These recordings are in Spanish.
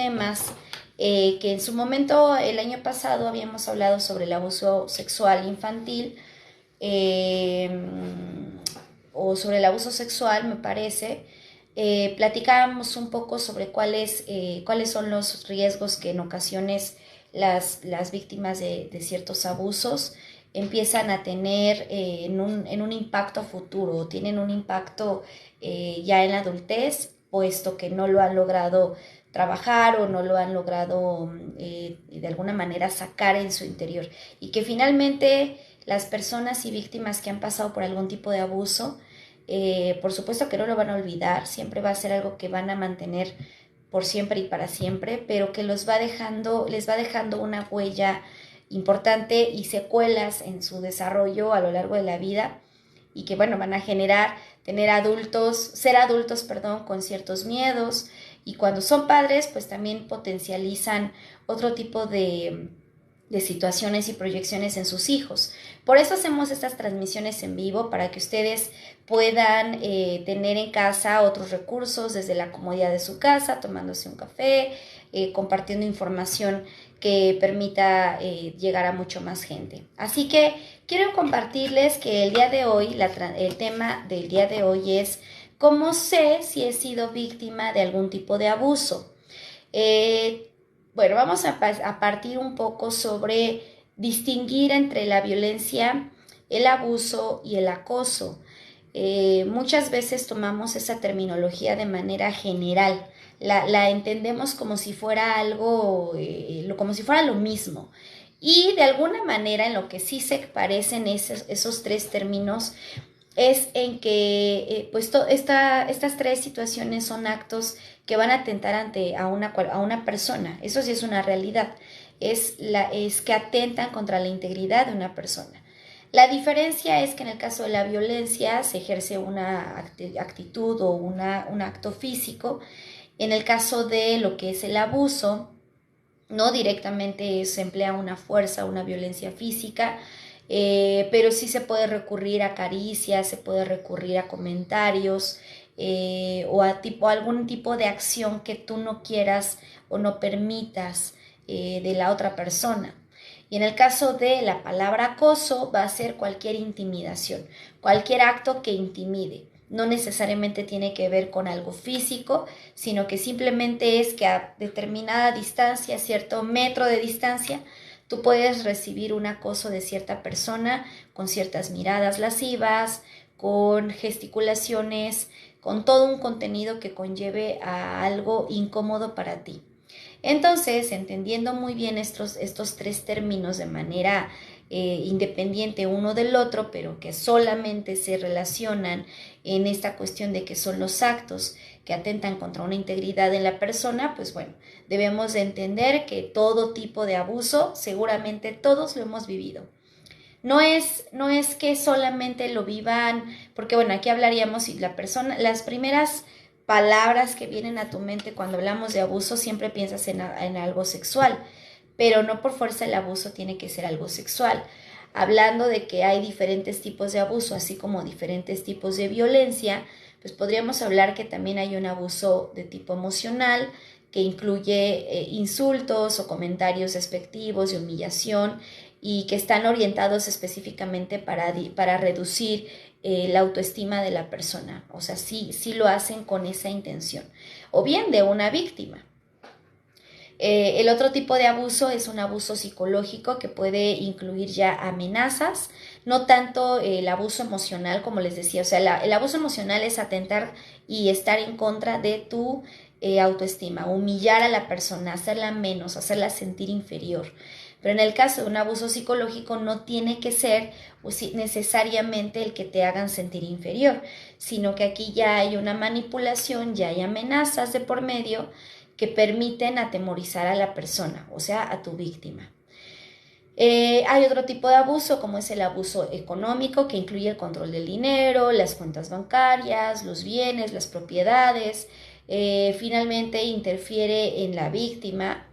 temas que en su momento, el año pasado, habíamos hablado sobre el abuso sexual infantil, eh, o sobre el abuso sexual, me parece. Platicábamos un poco sobre cuáles son los riesgos que en ocasiones las víctimas de ciertos abusos empiezan a tener en un impacto futuro, tienen un impacto ya en la adultez, puesto que no lo han logrado trabajar o no lo han logrado de alguna manera sacar en su interior, y que finalmente las personas y víctimas que han pasado por algún tipo de abuso, por supuesto que no lo van a olvidar, siempre va a ser algo que van a mantener por siempre y para siempre, pero que les va dejando una huella importante y secuelas en su desarrollo a lo largo de la vida, y que bueno, van a generar ser adultos, perdón, con ciertos miedos, y cuando son padres pues también potencializan otro tipo de situaciones y proyecciones en sus hijos. Por eso hacemos estas transmisiones en vivo, para que ustedes puedan tener en casa otros recursos desde la comodidad de su casa, tomándose un café, compartiendo información que permita llegar a mucho más gente. Así que quiero compartirles que el día de hoy, el tema del día de hoy es ¿cómo sé si he sido víctima de algún tipo de abuso? Bueno, vamos a partir un poco sobre distinguir entre la violencia, el abuso y el acoso. Muchas veces tomamos esa terminología de manera general, la entendemos como si fuera algo, como si fuera lo mismo. Y de alguna manera en lo que sí se parecen esos tres términos es en que pues estas tres situaciones son actos que van a atentar a una persona. Eso sí es una realidad, es que atentan contra la integridad de una persona. La diferencia es que en el caso de la violencia se ejerce una actitud o un acto físico. En el caso de lo que es el abuso, no directamente se emplea una fuerza, una violencia física, pero sí se puede recurrir a caricias, se puede recurrir a comentarios, o a algún tipo de acción que tú no quieras o no permitas de la otra persona. Y en el caso de la palabra acoso, va a ser cualquier intimidación, cualquier acto que intimide. No necesariamente tiene que ver con algo físico, sino que simplemente es que a determinada distancia, cierto metro de distancia, tú puedes recibir un acoso de cierta persona con ciertas miradas lascivas, con gesticulaciones, con todo un contenido que conlleve a algo incómodo para ti. Entonces, entendiendo muy bien estos tres términos de manera independiente uno del otro, pero que solamente se relacionan en esta cuestión de que son los actos que atentan contra una integridad en la persona, pues bueno, debemos de entender que todo tipo de abuso, seguramente todos lo hemos vivido. No es que solamente lo vivan, porque bueno, aquí hablaríamos si las primeras palabras que vienen a tu mente cuando hablamos de abuso, siempre piensas en algo sexual, pero no por fuerza el abuso tiene que ser algo sexual. Hablando de que hay diferentes tipos de abuso, así como diferentes tipos de violencia, pues podríamos hablar que también hay un abuso de tipo emocional, que incluye insultos o comentarios despectivos de humillación, y que están orientados específicamente para reducir la autoestima de la persona. O sea, sí lo hacen con esa intención. O bien de una víctima. El otro tipo de abuso es un abuso psicológico que puede incluir ya amenazas, no tanto el abuso emocional, como les decía. O sea, el abuso emocional es atentar y estar en contra de tu autoestima, humillar a la persona, hacerla menos, hacerla sentir inferior. Pero en el caso de un abuso psicológico no tiene que ser necesariamente el que te hagan sentir inferior, sino que aquí ya hay una manipulación, ya hay amenazas de por medio que permiten atemorizar a la persona, o sea, a tu víctima. Hay otro tipo de abuso, como es el abuso económico, que incluye el control del dinero, las cuentas bancarias, los bienes, las propiedades. Finalmente interfiere en la víctima,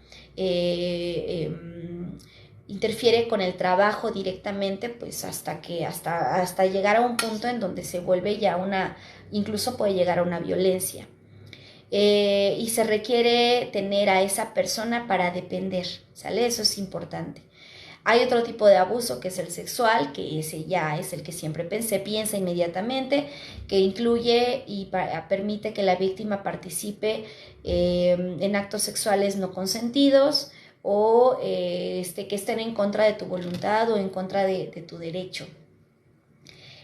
interfiere con el trabajo directamente, pues hasta llegar a un punto en donde se vuelve ya incluso puede llegar a una violencia. y se requiere tener a esa persona para depender, ¿sale? Eso es importante. Hay otro tipo de abuso que es el sexual, que ese ya es el que siempre se piensa inmediatamente, que incluye y permite que la víctima participe en actos sexuales no consentidos o que estén en contra de tu voluntad o en contra de tu derecho.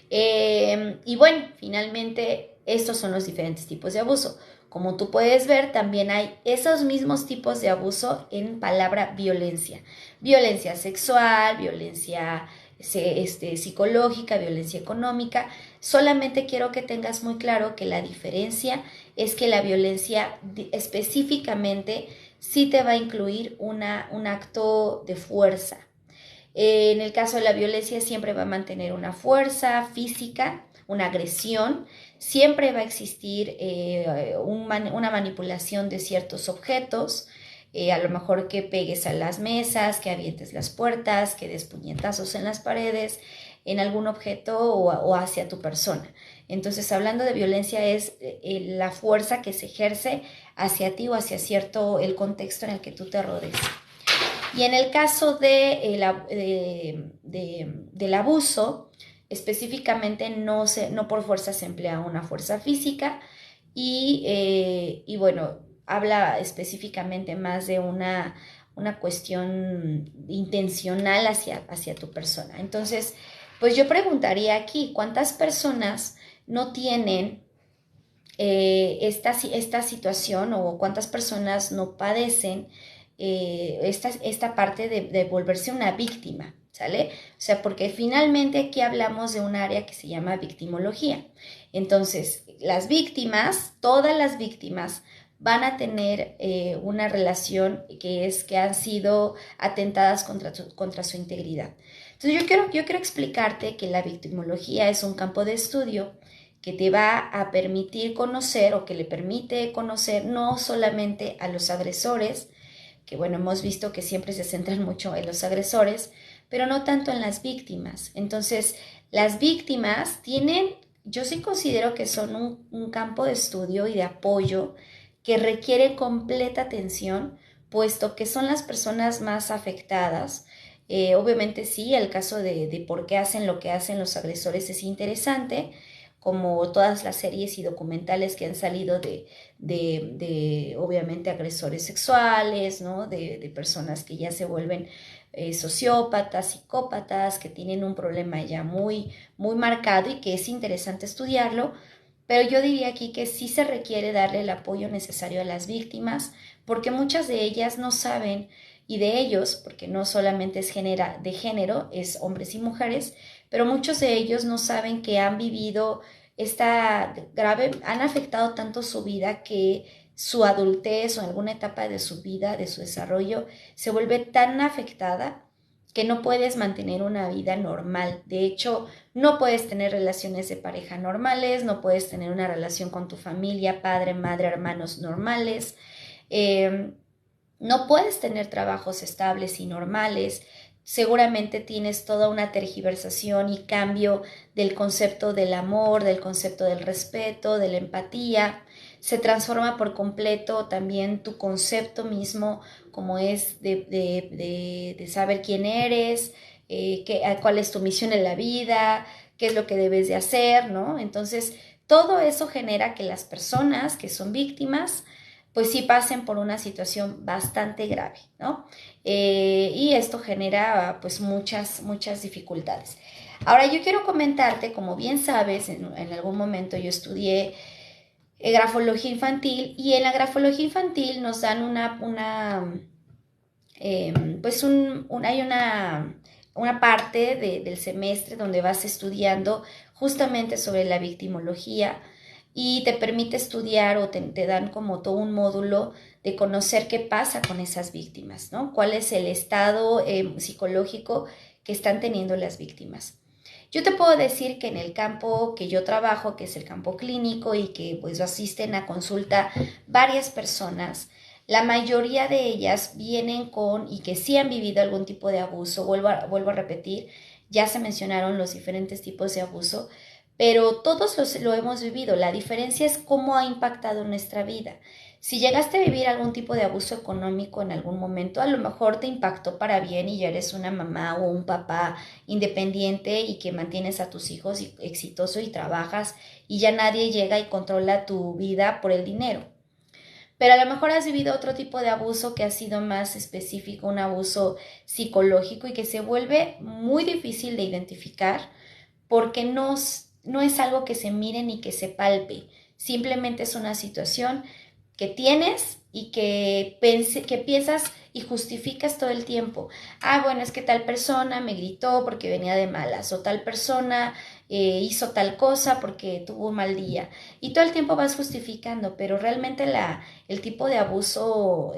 Y bueno, finalmente estos son los diferentes tipos de abuso. Como tú puedes ver, también hay esos mismos tipos de abuso en palabra violencia. Violencia sexual, violencia psicológica, violencia económica. Solamente quiero que tengas muy claro que la diferencia es que la violencia específicamente sí te va a incluir un acto de fuerza. En el caso de la violencia siempre va a mantener una fuerza física, una agresión, siempre va a existir una manipulación de ciertos objetos, a lo mejor que pegues a las mesas, que avientes las puertas, que des puñetazos en las paredes, en algún objeto o hacia tu persona. Entonces, hablando de violencia es la fuerza que se ejerce hacia ti o hacia el contexto en el que tú te rodees. Y en el caso del abuso, específicamente no por fuerza se emplea una fuerza física y bueno, habla específicamente más de una cuestión intencional hacia tu persona. Entonces, pues yo preguntaría aquí, ¿cuántas personas no tienen esta situación o cuántas personas no padecen esta parte de volverse una víctima, ¿sale? O sea, porque finalmente aquí hablamos de un área que se llama victimología. Entonces, las víctimas, todas las víctimas, van a tener una relación que han sido atentadas contra su integridad. Entonces, yo quiero explicarte que la victimología es un campo de estudio que te va a permitir conocer o que le permite conocer no solamente a los agresores, que bueno, hemos visto que siempre se centran mucho en los agresores, pero no tanto en las víctimas. Entonces, las víctimas yo sí considero que son un campo de estudio y de apoyo que requiere completa atención, puesto que son las personas más afectadas. Obviamente sí, el caso de por qué hacen lo que hacen los agresores es interesante, como todas las series y documentales que han salido de obviamente agresores sexuales, ¿no? De personas que ya se vuelven sociópatas, psicópatas, que tienen un problema ya muy, muy marcado y que es interesante estudiarlo, pero yo diría aquí que sí se requiere darle el apoyo necesario a las víctimas, porque muchas de ellas no saben, y de ellos, porque no solamente es de género, es hombres y mujeres, pero muchos de ellos no saben que han vivido han afectado tanto su vida que su adultez o alguna etapa de su vida, de su desarrollo, se vuelve tan afectada que no puedes mantener una vida normal. De hecho, no puedes tener relaciones de pareja normales, no puedes tener una relación con tu familia, padre, madre, hermanos normales. No puedes tener trabajos estables y normales. Seguramente tienes toda una tergiversación y cambio del concepto del amor, del concepto del respeto, de la empatía. Se transforma por completo también tu concepto mismo, como es de saber quién eres, cuál es tu misión en la vida, qué es lo que debes de hacer, ¿no? Entonces, todo eso genera que las personas que son víctimas pues sí pasen por una situación bastante grave, ¿no? Y esto genera pues muchas dificultades. Ahora yo quiero comentarte, como bien sabes, en algún momento yo estudié grafología infantil y en la grafología infantil nos dan hay una parte del semestre donde vas estudiando justamente sobre la victimología y te permite estudiar o te dan como todo un módulo de conocer qué pasa con esas víctimas, ¿no? Cuál es el estado psicológico que están teniendo las víctimas. Yo te puedo decir que en el campo que yo trabajo, que es el campo clínico y que pues asisten a consulta varias personas, la mayoría de ellas vienen y que sí han vivido algún tipo de abuso. Vuelvo a repetir, ya se mencionaron los diferentes tipos de abuso, pero todos lo hemos vivido. La diferencia es cómo ha impactado nuestra vida. Si llegaste a vivir algún tipo de abuso económico en algún momento, a lo mejor te impactó para bien y ya eres una mamá o un papá independiente y que mantienes a tus hijos exitoso y trabajas y ya nadie llega y controla tu vida por el dinero. Pero a lo mejor has vivido otro tipo de abuso que ha sido más específico, un abuso psicológico y que se vuelve muy difícil de identificar porque no es algo que se mire ni que se palpe, simplemente es una situación que tienes y que piensas y justificas todo el tiempo. Ah, bueno, es que tal persona me gritó porque venía de malas, o tal persona hizo tal cosa porque tuvo un mal día. Y todo el tiempo vas justificando, pero realmente el tipo de abuso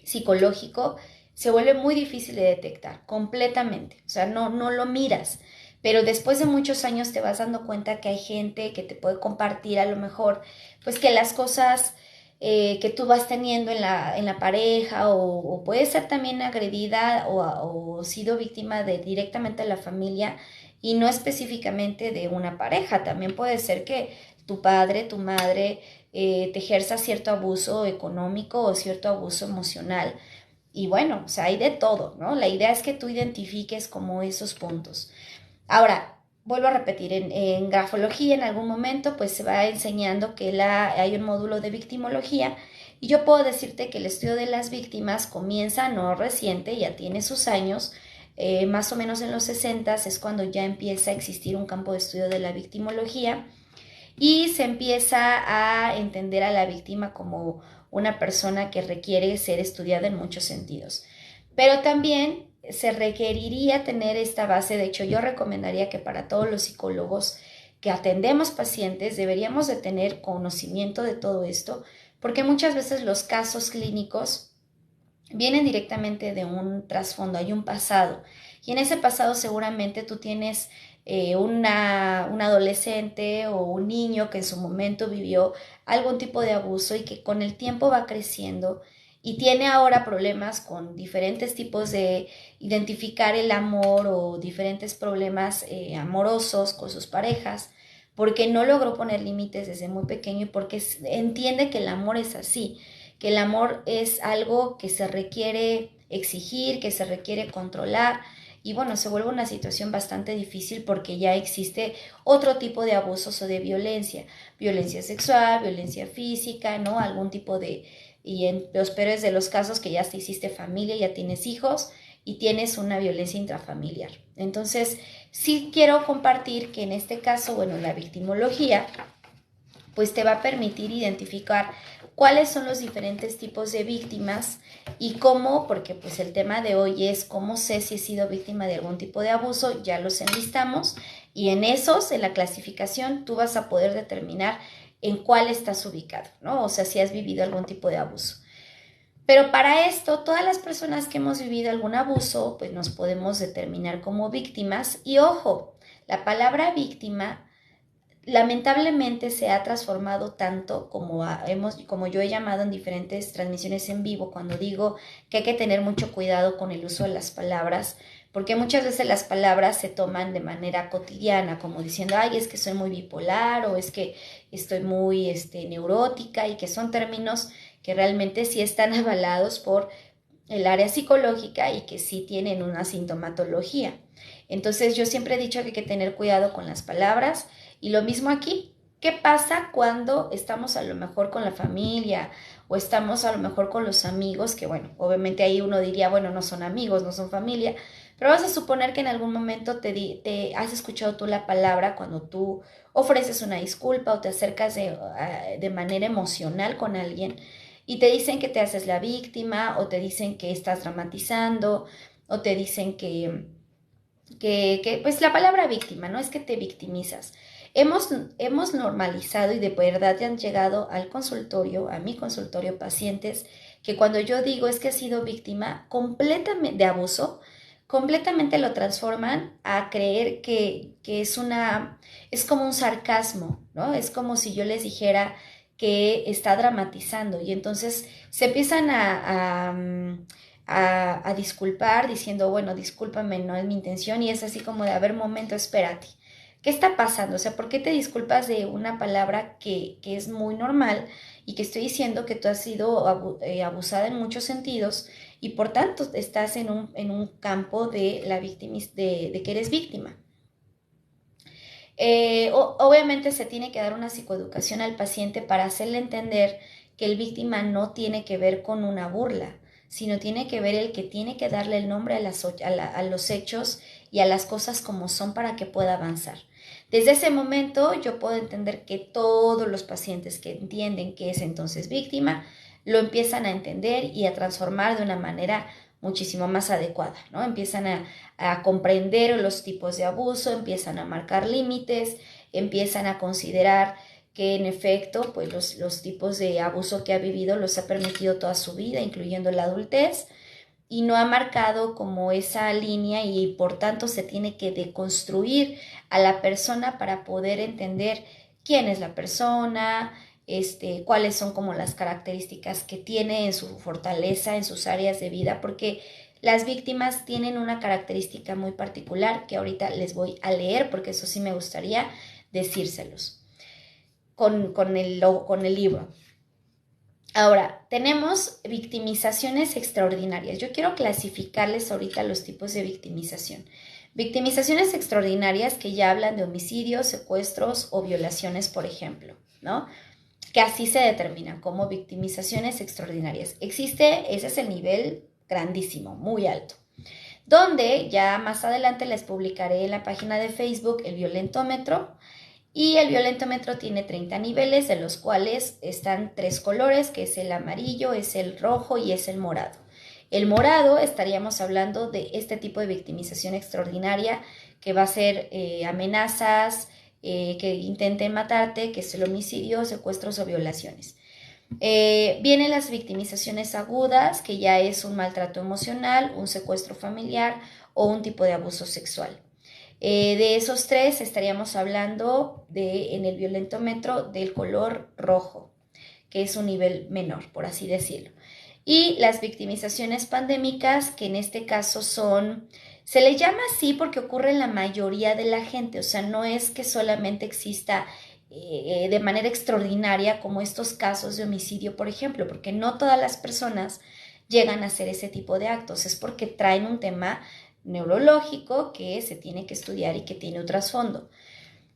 psicológico se vuelve muy difícil de detectar completamente. O sea, no lo miras. Pero después de muchos años te vas dando cuenta que hay gente que te puede compartir a lo mejor, pues que las cosas que tú vas teniendo en la pareja o puede ser también agredida o sido víctima de directamente de la familia y no específicamente de una pareja. También puede ser que tu padre, tu madre te ejerza cierto abuso económico o cierto abuso emocional. Y bueno, o sea, hay de todo, ¿no? La idea es que tú identifiques como esos puntos. Ahora, vuelvo a repetir, en grafología en algún momento pues se va enseñando que hay un módulo de victimología y yo puedo decirte que el estudio de las víctimas comienza no reciente, ya tiene sus años, más o menos en los 60 es cuando ya empieza a existir un campo de estudio de la victimología y se empieza a entender a la víctima como una persona que requiere ser estudiada en muchos sentidos. Pero también se requeriría tener esta base, de hecho yo recomendaría que para todos los psicólogos que atendemos pacientes deberíamos de tener conocimiento de todo esto, porque muchas veces los casos clínicos vienen directamente de un trasfondo, hay un pasado, y en ese pasado seguramente tú tienes un adolescente o un niño que en su momento vivió algún tipo de abuso y que con el tiempo va creciendo y tiene ahora problemas con diferentes tipos de identificar el amor o diferentes problemas amorosos con sus parejas, porque no logró poner límites desde muy pequeño y porque entiende que el amor es así, que el amor es algo que se requiere exigir, que se requiere controlar y bueno, se vuelve una situación bastante difícil porque ya existe otro tipo de abusos o de violencia sexual, violencia física, ¿no? Algún tipo y en los peores de los casos que ya te hiciste familia, ya tienes hijos y tienes una violencia intrafamiliar. Entonces, sí quiero compartir que en este caso, bueno, la victimología pues te va a permitir identificar cuáles son los diferentes tipos de víctimas y cómo, porque pues el tema de hoy es cómo sé si he sido víctima de algún tipo de abuso, ya los enlistamos y en esos, en la clasificación, tú vas a poder determinar en cuál estás ubicado, ¿no? O sea, si has vivido algún tipo de abuso. Pero para esto, todas las personas que hemos vivido algún abuso, pues nos podemos determinar como víctimas y ojo, la palabra víctima lamentablemente se ha transformado tanto como yo he llamado en diferentes transmisiones en vivo cuando digo que hay que tener mucho cuidado con el uso de las palabras, porque muchas veces las palabras se toman de manera cotidiana, como diciendo, ay, es que soy muy bipolar o es que estoy muy neurótica y que son términos que realmente sí están avalados por el área psicológica y que sí tienen una sintomatología. Entonces yo siempre he dicho que hay que tener cuidado con las palabras y lo mismo aquí. ¿Qué pasa cuando estamos a lo mejor con la familia o estamos a lo mejor con los amigos? Que bueno, obviamente ahí uno diría, bueno, no son amigos, no son familia, pero vas a suponer que en algún momento te has escuchado tú la palabra cuando tú ofreces una disculpa o te acercas de manera emocional con alguien y te dicen que te haces la víctima o te dicen que estás dramatizando o te dicen que pues la palabra víctima, ¿no? Es que te victimizas. Hemos normalizado y de verdad ya han llegado al consultorio, a mi consultorio, pacientes que cuando yo digo es que he sido víctima completamente de abuso, completamente lo transforman a creer que es como un sarcasmo, ¿no? Es como si yo les dijera que está dramatizando y entonces se empiezan a disculpar diciendo, bueno, discúlpame, no es mi intención y es así como de, a ver, momento, espérate, ¿qué está pasando? O sea, ¿por qué te disculpas de una palabra que es muy normal y que estoy diciendo que tú has sido abusada en muchos sentidos y por tanto estás en un campo de, de que eres víctima? Obviamente se tiene que dar una psicoeducación al paciente para hacerle entender que el víctima no tiene que ver con una burla, sino tiene que ver el que tiene que darle el nombre a los hechos y a las cosas como son para que pueda avanzar. Desde ese momento yo puedo entender que todos los pacientes que entienden que es entonces víctima, lo empiezan a entender y a transformar de una manera muchísimo más adecuada, ¿no? Empiezan a comprender los tipos de abuso, empiezan a marcar límites, empiezan a considerar que en efecto, pues los tipos de abuso que ha vivido los ha permitido toda su vida, incluyendo la adultez, y no ha marcado como esa línea y por tanto se tiene que deconstruir a la persona para poder entender quién es la persona, cuáles son como las características que tiene en su fortaleza, en sus áreas de vida, porque las víctimas tienen una característica muy particular que ahorita les voy a leer porque eso sí me gustaría decírselos con el libro. Ahora, tenemos victimizaciones extraordinarias. Yo quiero clasificarles ahorita los tipos de victimización. Victimizaciones extraordinarias que ya hablan de homicidios, secuestros o violaciones, por ejemplo, ¿no? Que así se determinan como victimizaciones extraordinarias. Existe, ese es el nivel grandísimo, muy alto, donde ya más adelante les publicaré en la página de Facebook el violentómetro. Y el violentómetro tiene 30 niveles, de los cuales están 3 colores, que es el amarillo, es el rojo y es el morado. El morado estaríamos hablando de este tipo de victimización extraordinaria, que va a ser amenazas, que intenten matarte, que es el homicidio, secuestros o violaciones. Vienen las victimizaciones agudas, que ya es un maltrato emocional, un secuestro familiar o un tipo de abuso sexual. De esos 3 estaríamos hablando en el violentómetro del color rojo, que es un nivel menor, por así decirlo. Y las victimizaciones pandémicas, que en este caso se le llama así porque ocurre en la mayoría de la gente, o sea, no es que solamente exista de manera extraordinaria como estos casos de homicidio, por ejemplo, porque no todas las personas llegan a hacer ese tipo de actos, es porque traen un tema neurológico que se tiene que estudiar y que tiene un trasfondo.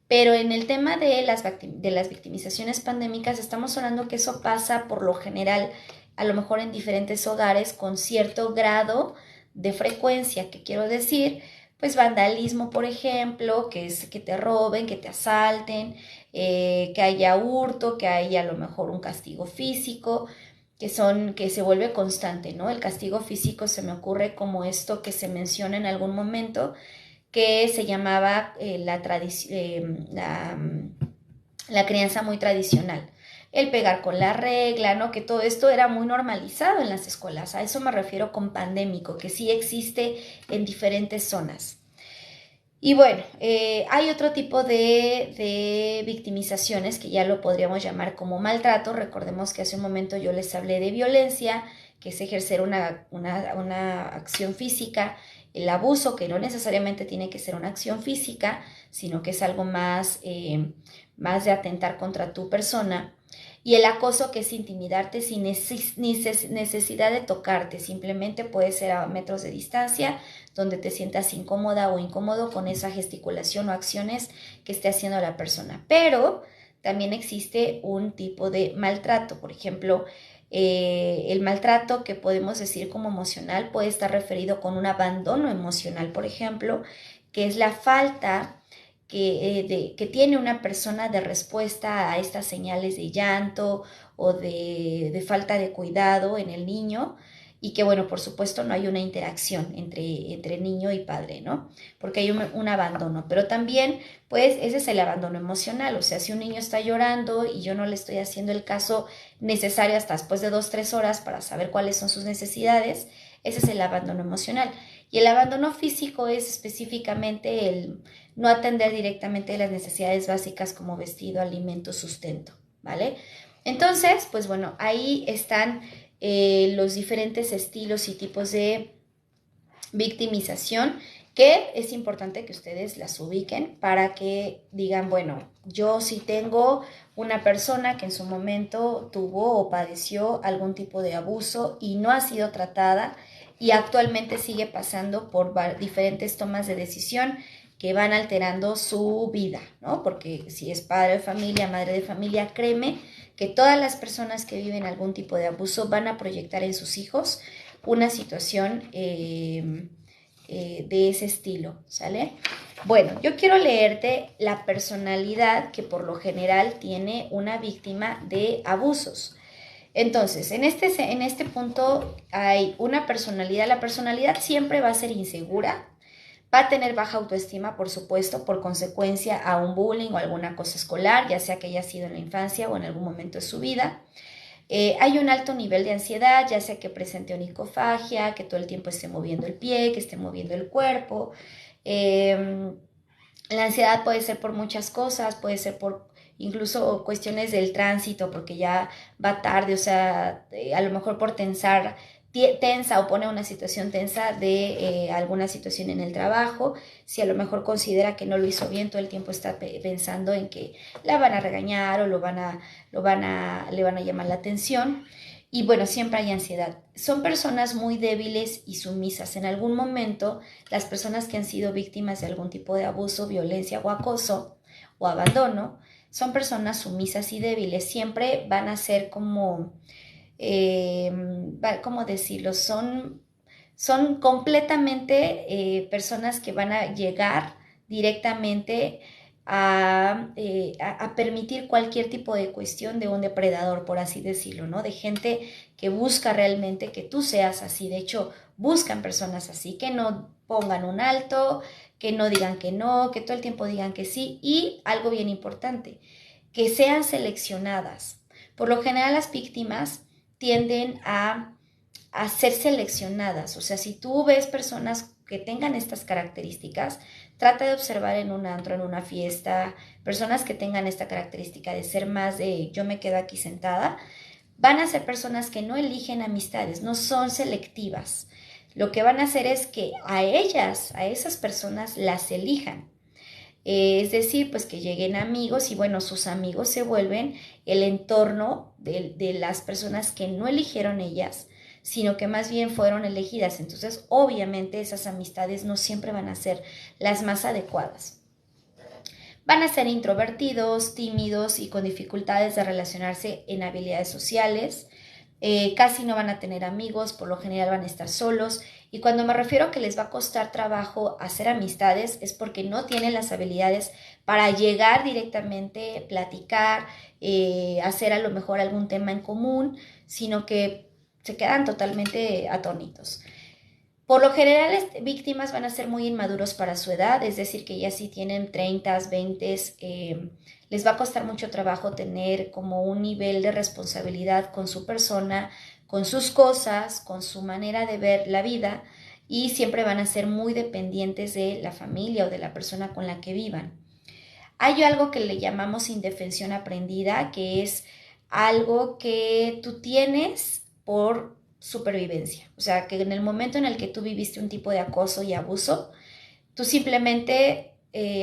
Pero en el tema de las victimizaciones pandémicas estamos hablando que eso pasa por lo general, a lo mejor en diferentes hogares con cierto grado de frecuencia, que quiero decir, pues vandalismo, por ejemplo, que es que te roben, que te asalten, que haya hurto, que haya a lo mejor un castigo físico, que se vuelve constante, ¿no? El castigo físico se me ocurre como esto que se menciona en algún momento, que se llamaba la crianza muy tradicional. El pegar con la regla, ¿no? Que todo esto era muy normalizado en las escuelas. A eso me refiero con pandémico, que sí existe en diferentes zonas. Y bueno, hay otro tipo de victimizaciones que ya lo podríamos llamar como maltrato. Recordemos que hace un momento yo les hablé de violencia, que es ejercer una acción física, el abuso, que no necesariamente tiene que ser una acción física, sino que es algo más de atentar contra tu persona. Y el acoso, que es intimidarte sin necesidad de tocarte, simplemente puede ser a metros de distancia, donde te sientas incómoda o incómodo con esa gesticulación o acciones que esté haciendo la persona. Pero también existe un tipo de maltrato, por ejemplo, el maltrato que podemos decir como emocional puede estar referido con un abandono emocional, por ejemplo, que es la falta que tiene una persona de respuesta a estas señales de llanto o de falta de cuidado en el niño, y que, bueno, por supuesto no hay una interacción entre niño y padre, ¿no? Porque hay un abandono, pero también, pues, ese es el abandono emocional, o sea, si un niño está llorando y yo no le estoy haciendo el caso necesario hasta después de 2, 3 horas para saber cuáles son sus necesidades, ese es el abandono emocional. Y el abandono físico es específicamente el no atender directamente las necesidades básicas como vestido, alimento, sustento, ¿vale? Entonces, pues bueno, ahí están los diferentes estilos y tipos de victimización que es importante que ustedes las ubiquen para que digan, bueno, yo sí tengo una persona que en su momento tuvo o padeció algún tipo de abuso y no ha sido tratada y actualmente sigue pasando por diferentes tomas de decisión que van alterando su vida, ¿no? Porque si es padre de familia, madre de familia, créeme que todas las personas que viven algún tipo de abuso van a proyectar en sus hijos una situación de ese estilo, ¿sale? Bueno, yo quiero leerte la personalidad que por lo general tiene una víctima de abusos. Entonces, en este punto hay una personalidad. La personalidad siempre va a ser insegura, va a tener baja autoestima, por supuesto, por consecuencia a un bullying o alguna cosa escolar, ya sea que haya sido en la infancia o en algún momento de su vida. Hay un alto nivel de ansiedad, ya sea que presente onicofagia, que todo el tiempo esté moviendo el pie, que esté moviendo el cuerpo. Eh, la ansiedad puede ser por muchas cosas, puede ser por incluso cuestiones del tránsito, porque ya va tarde, o sea, a lo mejor por tensa o pone una situación tensa de alguna situación en el trabajo, si a lo mejor considera que no lo hizo bien, todo el tiempo está pensando en que la van a regañar o le van a llamar la atención. Y bueno, siempre hay ansiedad. Son personas muy débiles y sumisas. En algún momento, las personas que han sido víctimas de algún tipo de abuso, violencia o acoso o abandono, son personas sumisas y débiles. Siempre van a ser como, ¿cómo decirlo? Son completamente personas que van a llegar directamente a permitir cualquier tipo de cuestión de un depredador, por así decirlo, ¿no? De gente que busca realmente que tú seas así. De hecho, buscan personas así, que no pongan un alto, que no digan que no, que todo el tiempo digan que sí. Y algo bien importante, que sean seleccionadas. Por lo general, las víctimas tienden a ser seleccionadas. O sea, si tú ves personas que tengan estas características, trata de observar en un antro, en una fiesta, personas que tengan esta característica de ser más de yo me quedo aquí sentada, van a ser personas que no eligen amistades, no son selectivas. Lo que van a hacer es que a ellas, a esas personas, las elijan. Es decir, pues que lleguen amigos y bueno, sus amigos se vuelven el entorno de las personas que no eligieron ellas, sino que más bien fueron elegidas. Entonces, obviamente esas amistades no siempre van a ser las más adecuadas. Van a ser introvertidos, tímidos y con dificultades de relacionarse en habilidades sociales. Casi no van a tener amigos, por lo general van a estar solos. Y cuando me refiero a que les va a costar trabajo hacer amistades, es porque no tienen las habilidades para llegar directamente, platicar, hacer a lo mejor algún tema en común, sino que se quedan totalmente atónitos. Por lo general, las víctimas van a ser muy inmaduros para su edad, es decir, que ya si tienen 30, 20, les va a costar mucho trabajo tener como un nivel de responsabilidad con su persona, con sus cosas, con su manera de ver la vida y siempre van a ser muy dependientes de la familia o de la persona con la que vivan. Hay algo que le llamamos indefensión aprendida, que es algo que tú tienes por supervivencia. O sea, que en el momento en el que tú viviste un tipo de acoso y abuso, tú simplemente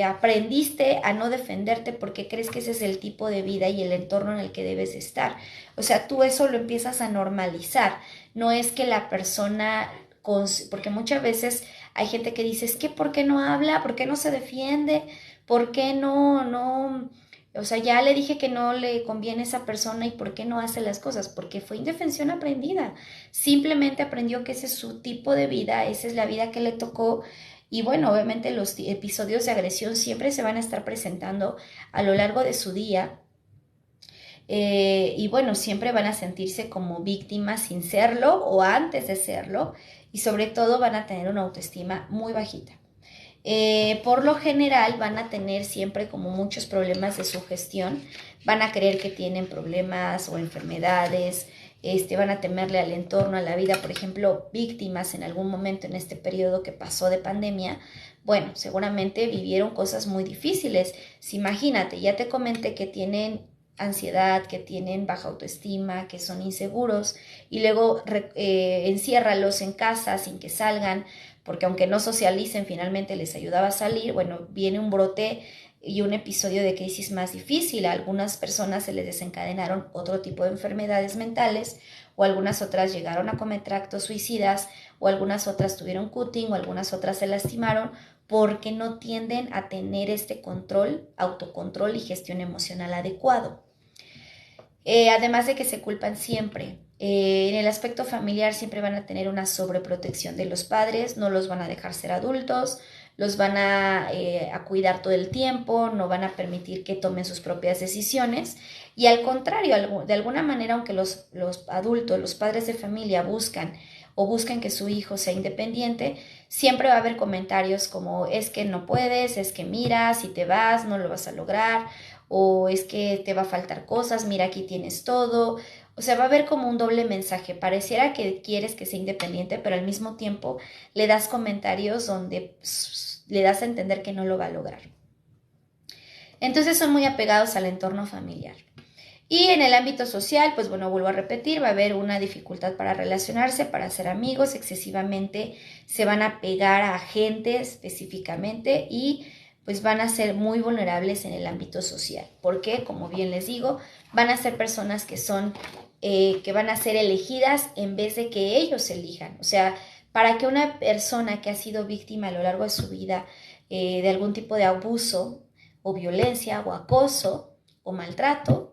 aprendiste a no defenderte porque crees que ese es el tipo de vida y el entorno en el que debes estar. O sea, tú eso lo empiezas a normalizar. No es que la persona, porque muchas veces hay gente que dice, es que ¿por qué no habla? ¿Por qué no se defiende? ¿Por qué no? O sea, ya le dije que no le conviene a esa persona y ¿por qué no hace las cosas? Porque fue indefensión aprendida. Simplemente aprendió que ese es su tipo de vida, esa es la vida que le tocó. Y bueno, obviamente los episodios de agresión siempre se van a estar presentando a lo largo de su día. Y bueno, siempre van a sentirse como víctimas sin serlo o antes de serlo. Y sobre todo van a tener una autoestima muy bajita. Por lo general van a tener siempre como muchos problemas de sugestión, van a creer que tienen problemas o enfermedades, van a temerle al entorno, a la vida, por ejemplo, víctimas en algún momento en este periodo que pasó de pandemia, bueno, seguramente vivieron cosas muy difíciles. Si imagínate, ya te comenté que tienen ansiedad, que tienen baja autoestima, que son inseguros y luego enciérralos en casa sin que salgan, porque aunque no socialicen, finalmente les ayudaba a salir. Bueno, viene un brote y un episodio de crisis más difícil. A algunas personas se les desencadenaron otro tipo de enfermedades mentales, o algunas otras llegaron a cometer actos suicidas, o algunas otras tuvieron cutting, o algunas otras se lastimaron porque no tienden a tener este control, autocontrol y gestión emocional adecuado. Además de que se culpan siempre. En el aspecto familiar siempre van a tener una sobreprotección de los padres, no los van a dejar ser adultos, los van a cuidar todo el tiempo, no van a permitir que tomen sus propias decisiones, y al contrario, de alguna manera, aunque los adultos, los padres de familia buscan que su hijo sea independiente, siempre va a haber comentarios como: es que no puedes, es que mira, si te vas no lo vas a lograr, o es que te va a faltar cosas, mira, aquí tienes todo. O sea, va a haber como un doble mensaje. Pareciera que quieres que sea independiente, pero al mismo tiempo le das comentarios donde le das a entender que no lo va a lograr. Entonces son muy apegados al entorno familiar. Y en el ámbito social, pues bueno, vuelvo a repetir, va a haber una dificultad para relacionarse, para hacer amigos, excesivamente se van a pegar a gente específicamente, y pues van a ser muy vulnerables en el ámbito social, porque, como bien les digo, van a ser personas que van a ser elegidas en vez de que ellos elijan. O sea, para que una persona que ha sido víctima a lo largo de su vida de algún tipo de abuso o violencia o acoso o maltrato,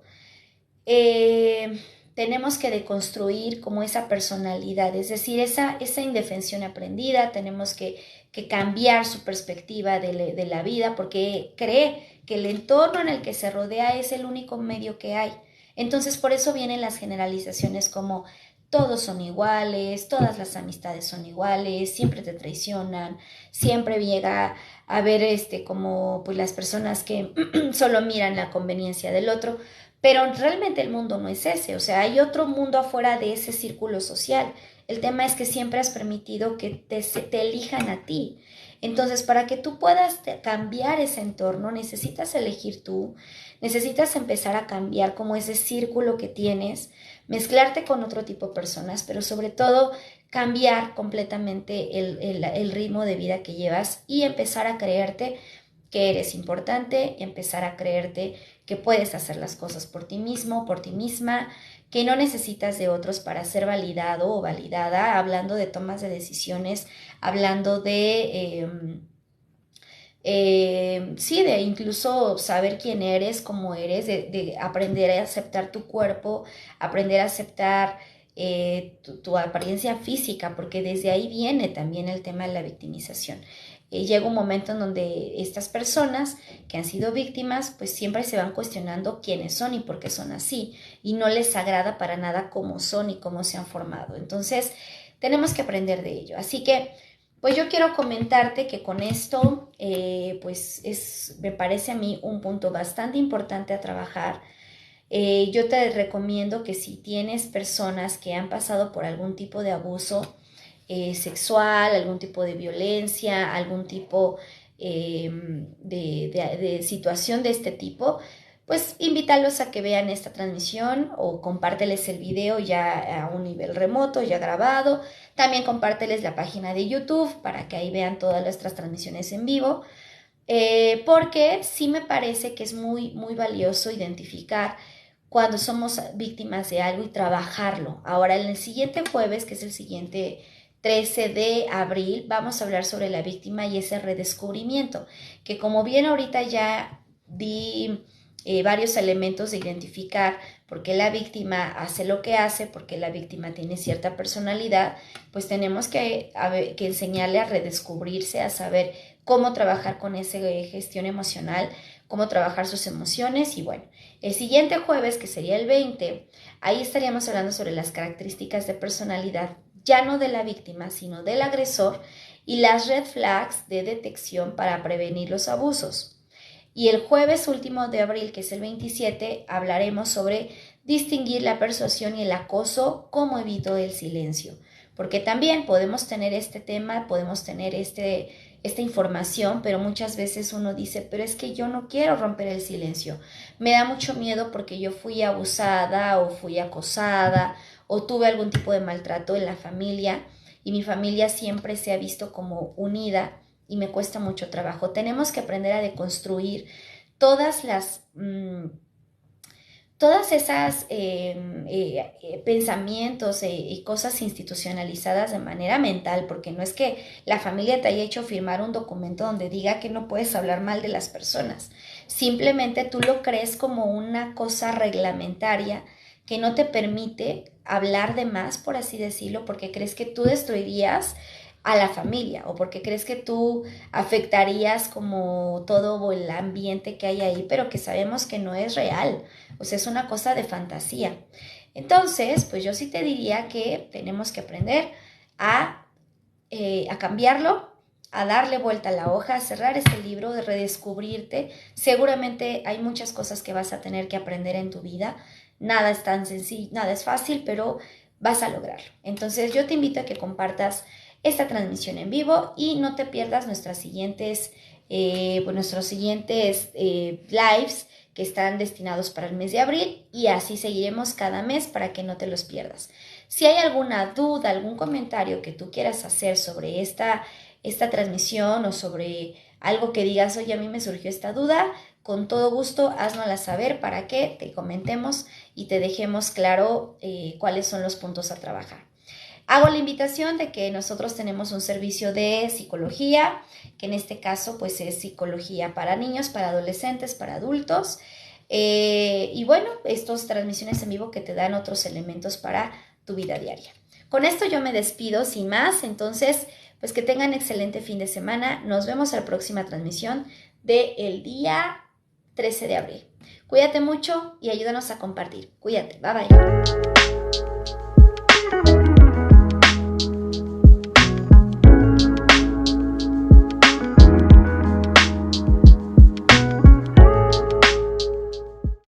tenemos que deconstruir como esa personalidad, es decir, esa indefensión aprendida. Tenemos que cambiar su perspectiva de la vida, porque cree que el entorno en el que se rodea es el único medio que hay. Entonces, por eso vienen las generalizaciones como: todos son iguales, todas las amistades son iguales, siempre te traicionan, siempre llega a ver como pues las personas que solo miran la conveniencia del otro. Pero realmente el mundo no es ese. O sea, hay otro mundo afuera de ese círculo social. El tema es que siempre has permitido que te elijan a ti. Entonces, para que tú puedas cambiar ese entorno, necesitas elegir tú, necesitas empezar a cambiar como ese círculo que tienes, mezclarte con otro tipo de personas, pero sobre todo cambiar completamente el ritmo de vida que llevas, y empezar a creerte que eres importante, empezar a creerte que puedes hacer las cosas por ti mismo, por ti misma, que no necesitas de otros para ser validado o validada, hablando de tomas de decisiones, hablando sí, de incluso saber quién eres, cómo eres, de aprender a aceptar tu cuerpo, aprender a aceptar tu apariencia física, porque desde ahí viene también el tema de la victimización. Llega un momento en donde estas personas que han sido víctimas pues siempre se van cuestionando quiénes son y por qué son así, y no les agrada para nada cómo son y cómo se han formado. Entonces tenemos que aprender de ello. Así que pues yo quiero comentarte que con esto me parece a mí un punto bastante importante a trabajar. Yo te recomiendo que si tienes personas que han pasado por algún tipo de abuso sexual, algún tipo de violencia, algún tipo de situación de este tipo, pues invítalos a que vean esta transmisión, o compárteles el video ya a un nivel remoto, ya grabado. También compárteles la página de YouTube para que ahí vean todas nuestras transmisiones en vivo, porque sí me parece que es muy, muy valioso identificar cuando somos víctimas de algo y trabajarlo. Ahora, en el siguiente jueves, que es el siguiente 13 de abril, vamos a hablar sobre la víctima y ese redescubrimiento, que como bien ahorita ya di varios elementos de identificar por qué la víctima hace lo que hace, por qué la víctima tiene cierta personalidad, pues tenemos que enseñarle a redescubrirse, a saber cómo trabajar con esa gestión emocional, cómo trabajar sus emociones. Y bueno, el siguiente jueves, que sería el 20, ahí estaríamos hablando sobre las características de personalidad, ya no de la víctima, sino del agresor, y las red flags de detección para prevenir los abusos. Y el jueves último de abril, que es el 27, hablaremos sobre distinguir la persuasión y el acoso, cómo evito el silencio. Porque también podemos tener este tema, podemos tener esta información, pero muchas veces uno dice: pero es que yo no quiero romper el silencio. Me da mucho miedo porque yo fui abusada o fui acosada o tuve algún tipo de maltrato en la familia. y mi familia siempre se ha visto como unida y me cuesta mucho trabajo. Tenemos que aprender a deconstruir todas todas esas pensamientos y cosas institucionalizadas de manera mental, porque no es que la familia te haya hecho firmar un documento donde diga que no puedes hablar mal de las personas. Simplemente tú lo crees como una cosa reglamentaria que no te permite hablar de más, por así decirlo, porque crees que tú destruirías a la familia o porque crees que tú afectarías como todo el ambiente que hay ahí, pero que sabemos que no es real, o sea, es una cosa de fantasía. Entonces, pues yo sí te diría que tenemos que aprender a cambiarlo, a darle vuelta a la hoja, a cerrar este libro, de redescubrirte. Seguramente hay muchas cosas que vas a tener que aprender en tu vida. Nada es tan sencillo, nada es fácil, pero vas a lograrlo. Entonces yo te invito a que compartas esta transmisión en vivo y no te pierdas nuestros siguientes lives que están destinados para el mes de abril y así seguiremos cada mes para que no te los pierdas. Si hay alguna duda, algún comentario que tú quieras hacer sobre esta transmisión o sobre algo que digas, oye, a mí me surgió esta duda, con todo gusto háznosla saber para que te comentemos y te dejemos claro cuáles son los puntos a trabajar. Hago la invitación de que nosotros tenemos un servicio de psicología, que en este caso pues es psicología para niños, para adolescentes, para adultos. Y bueno, estas transmisiones en vivo que te dan otros elementos para tu vida diaria. Con esto yo me despido sin más, entonces pues que tengan excelente fin de semana. Nos vemos en la próxima transmisión del día 13 de abril. Cuídate mucho y ayúdanos a compartir. Cuídate, bye bye.